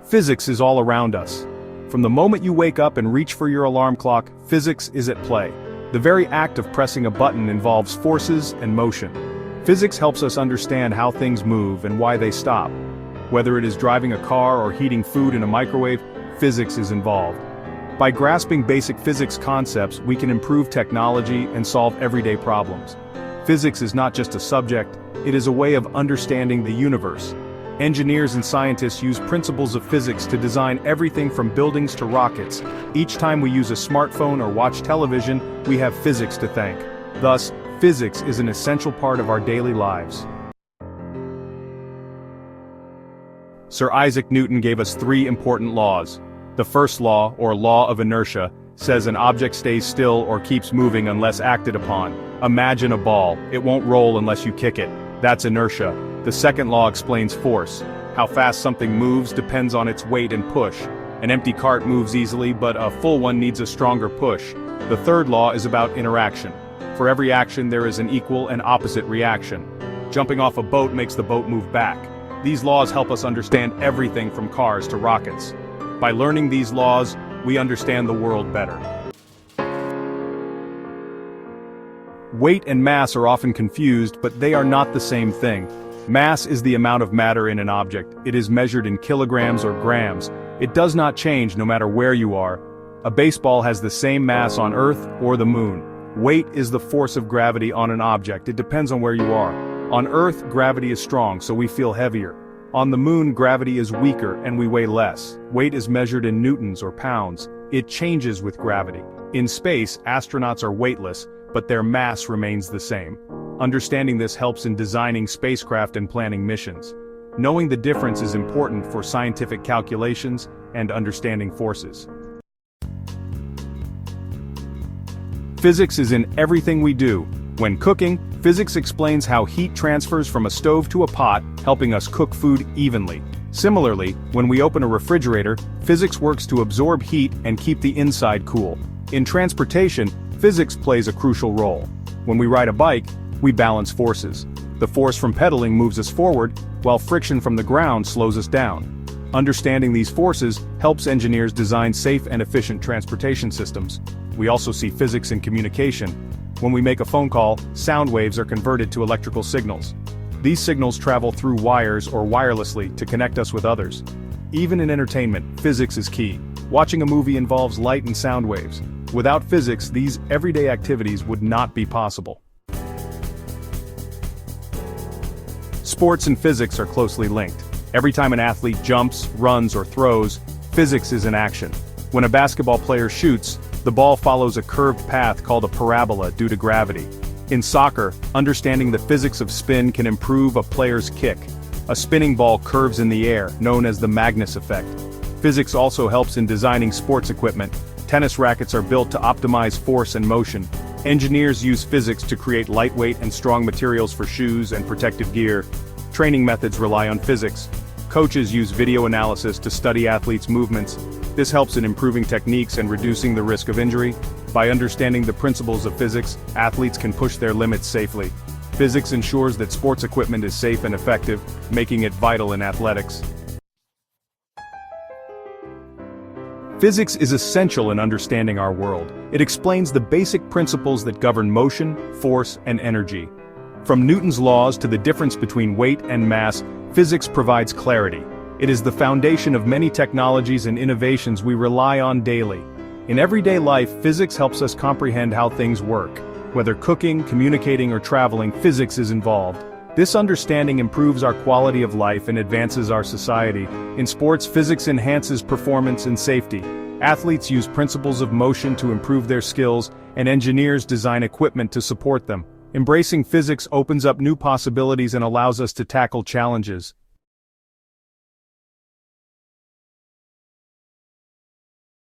Physics is all around us. From the moment you wake up and reach for your alarm clock, physics is at play. The very act of pressing a button involves forces and motion. Physics helps us understand how things move and why they stop. Whether it is driving a car or heating food in a microwave, physics is involved. By grasping basic physics concepts, we can improve technology and solve everyday problems. Physics is not just a subject, it is a way of understanding the universe. Engineers and scientists use principles of physics to design everything from buildings to rockets. Each time we use a smartphone or watch television, we have physics to thank. Thus, physics is an essential part of our daily lives. Sir Isaac Newton gave us 3 important laws. The first law, or law of inertia, says an object stays still or keeps moving unless acted upon. Imagine a ball, it won't roll unless you kick it. That's inertia. The second law explains force. How fast something moves depends on its weight and push. An empty cart moves easily, but a full one needs a stronger push. The third law is about interaction. For every action there is an equal and opposite reaction. Jumping off a boat makes the boat move back. These laws help us understand everything from cars to rockets. By learning these laws, we understand the world better. Weight and mass are often confused, but they are not the same thing. Mass is the amount of matter in an object. It is measured in kilograms or grams. It does not change no matter where you are. A baseball has the same mass on Earth or the Moon. Weight is the force of gravity on an object. It depends on where you are. On Earth, gravity is strong, so we feel heavier. On the Moon, gravity is weaker and we weigh less. Weight is measured in newtons or pounds. It changes with gravity. In space, astronauts are weightless, but their mass remains the same. Understanding this helps in designing spacecraft and planning missions. Knowing the difference is important for scientific calculations and understanding forces. Physics is in everything we do. When cooking, physics explains how heat transfers from a stove to a pot, helping us cook food evenly. Similarly, when we open a refrigerator, physics works to absorb heat and keep the inside cool. In transportation, physics plays a crucial role. When we ride a bike, we balance forces. The force from pedaling moves us forward, while friction from the ground slows us down. Understanding these forces helps engineers design safe and efficient transportation systems. We also see physics in communication. When we make a phone call, sound waves are converted to electrical signals. These signals travel through wires or wirelessly to connect us with others. Even in entertainment, physics is key. Watching a movie involves light and sound waves. Without physics, these everyday activities would not be possible. Sports and physics are closely linked. Every time an athlete jumps, runs, or throws, physics is in action. When a basketball player shoots, the ball follows a curved path called a parabola due to gravity. In soccer, understanding the physics of spin can improve a player's kick. A spinning ball curves in the air, known as the Magnus effect. Physics also helps in designing sports equipment. Tennis rackets are built to optimize force and motion. Engineers use physics to create lightweight and strong materials for shoes and protective gear. Training methods rely on physics. Coaches use video analysis to study athletes' movements. This helps in improving techniques and reducing the risk of injury. By understanding the principles of physics, athletes can push their limits safely. Physics ensures that sports equipment is safe and effective, making it vital in athletics. Physics is essential in understanding our world. It explains the basic principles that govern motion, force, and energy. From Newton's laws to the difference between weight and mass, physics provides clarity. It is the foundation of many technologies and innovations we rely on daily. In everyday life, physics helps us comprehend how things work. Whether cooking, communicating, or traveling, physics is involved. This understanding improves our quality of life and advances our society. In sports, physics enhances performance and safety. Athletes use principles of motion to improve their skills, and engineers design equipment to support them. Embracing physics opens up new possibilities and allows us to tackle challenges.